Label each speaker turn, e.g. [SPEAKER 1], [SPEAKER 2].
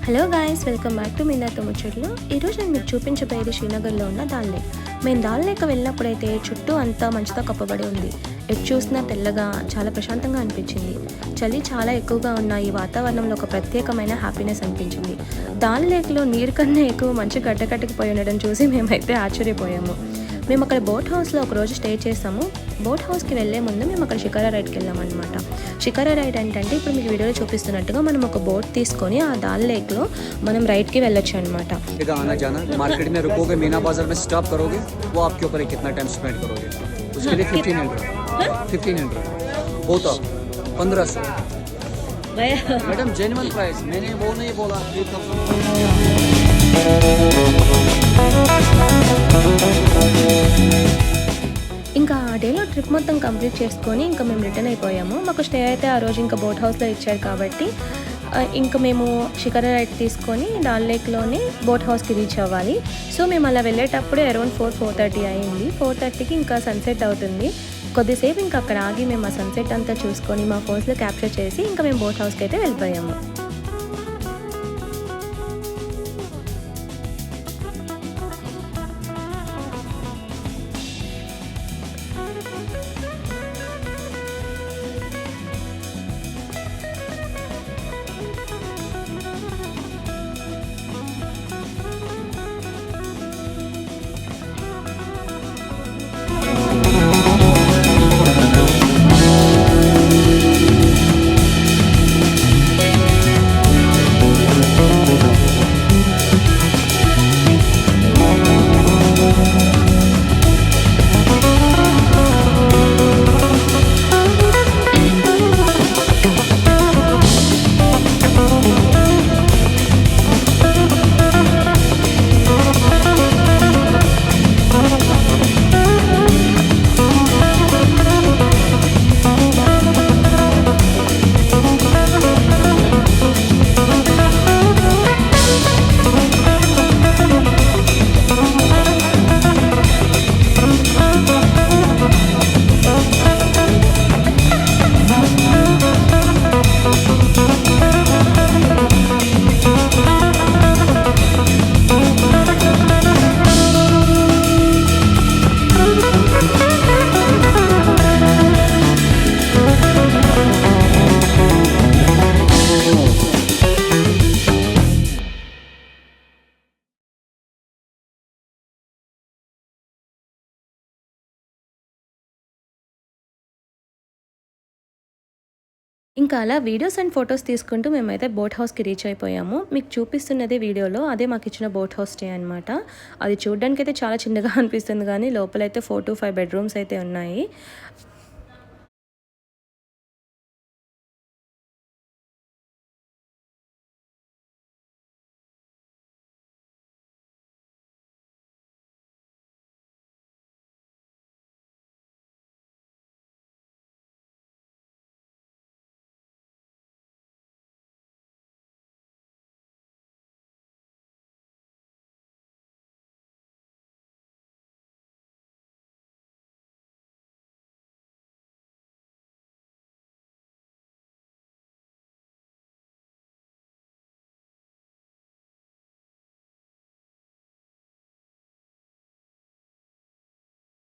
[SPEAKER 1] Hello guys, welcome back to మీనాతో ముచ్చట్లు. ఈరోజు నేను మీకు చూపించబోయేది శ్రీనగర్లో ఉన్న దాల్ లేక్. మేము దాల్ లేక్ వెళ్ళినప్పుడైతే చుట్టూ అంతా మంచుతో కప్పబడి ఉంది. ఎటు చూసినా తెల్లగా చాలా ప్రశాంతంగా అనిపించింది. చలి చాలా ఎక్కువగా ఉన్న ఈ వాతావరణంలో ఒక ప్రత్యేకమైన హ్యాపీనెస్ అనిపించింది. దాల్ లేక్లో నీరు కన్నా ఎక్కువ మంచు గడ్డకట్టుకుపోయి ఉండడం చూసి మేమైతే ఆశ్చర్యపోయాము. మేము అక్కడ బోట్ హౌస్లో ఒకరోజు స్టే చేసాము. బోట్ హౌస్కి వెళ్ళే ముందు మేము అక్కడ షికారా రైడ్కి వెళ్ళామన్నమాట. షికారా రైడ్ ఏంటంటే ఇప్పుడు మీకు వీడియోలో చూపిస్తున్నట్టుగా మనం ఒక బోట్ తీసుకొని ఆ దాల్ లేక్లో మనం రైడ్కి వెళ్ళొచ్చు అనమాట.
[SPEAKER 2] आना जाना मार्केट में रुकोगे, मीना बाजार में स्टॉप करोगे, वो आपके ऊपर है कितना टाइम स्पेंड करोगे. उसके लिए 1500 बहुत 1500 मैडम जेन्युइन प्राइस. मैंने वो नहीं बोला.
[SPEAKER 1] ఇంకా ఆ డేలో ట్రిప్ మొత్తం కంప్లీట్ చేసుకొని ఇంకా మేము రిటర్న్ అయిపోయాము. మాకు స్టే అయితే ఆ రోజు ఇంకా బోట్ హౌస్లో ఇచ్చారు కాబట్టి ఇంకా మేము షికారా రైడ్ తీసుకొని దాల్ లేక్లోనే బోట్ హౌస్కి రీచ్ అవ్వాలి. సో మేము అలా వెళ్ళేటప్పుడు అరౌండ్ 4:30 అయింది. 4:30కి ఇంకా సన్సెట్ అవుతుంది. కొద్దిసేపు ఇంకా అక్కడ ఆగి మేము ఆ సన్సెట్ అంతా చూసుకొని మా ఫోన్స్లో క్యాప్చర్ చేసి ఇంకా మేము బోట్ హౌస్కి అయితే వెళ్ళిపోయాము. ఇంకా అలా వీడియోస్ అండ్ ఫొటోస్ తీసుకుంటూ మేమైతే బోట్ హౌస్కి రీచ్ అయిపోయాము. మీకు చూపిస్తున్నదే వీడియోలో అదే మాకు ఇచ్చిన బోట్ హౌస్ స్టే అనమాట. అది చూడడానికి అయితే చాలా చిన్నగా అనిపిస్తుంది కానీ లోపలైతే 4 to 5 బెడ్రూమ్స్ అయితే ఉన్నాయి.